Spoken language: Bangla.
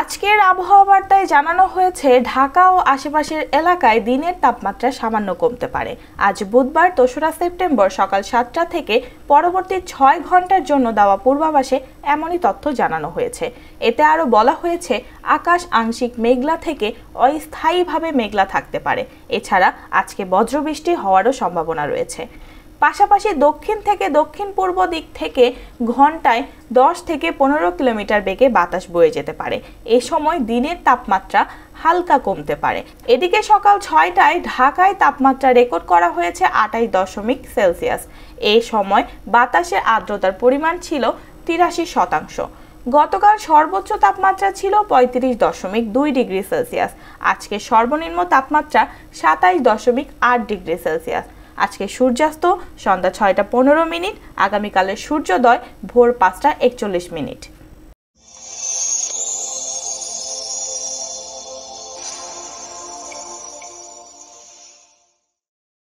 আজকের আবহাওয়া বার্তায় জানানো হয়েছে ঢাকা ও আশেপাশের এলাকায় দিনের তাপমাত্রা সামান্য কমতে পারে। আজ বুধবার ২রা সেপ্টেম্বর সকাল ৭টা থেকে পরবর্তী ৬ ঘন্টার জন্য দেওয়া পূর্বাভাসে এমনই তথ্য জানানো হয়েছে। এতে আরও বলা হয়েছে আকাশ আংশিক মেঘলা থেকে অস্থায়ীভাবে মেঘলা থাকতে পারে। এছাড়া আজকে বজ্রবৃষ্টি হওয়ারও সম্ভাবনা রয়েছে। পাশাপাশি দক্ষিণ থেকে দক্ষিণ পূর্ব দিক থেকে ঘন্টায় ১০ থেকে ১৫ কিলোমিটার বেগে বাতাস বয়ে যেতে পারে। এ সময় দিনের তাপমাত্রা হালকা কমতে পারে। এদিকে সকাল ৬টায় ঢাকায় তাপমাত্রা রেকর্ড করা হয়েছে ২৮.সেলসিয়াস। এই সময় বাতাসের আর্দ্রতার পরিমাণ ছিল ৮৩%। গতকাল সর্বোচ্চ তাপমাত্রা ছিল ৩৫.২ ডিগ্রি সেলসিয়াস। আজকে সর্বনিম্ন তাপমাত্রা ২৭.৮ ডিগ্রি সেলসিয়াস। আজকে সূর্যাস্ত সন্ধ্যা ৬টা ১৫ মিনিট, আগামীকালের সূর্যোদয় ভোর ৫টা ৪১ মিনিট।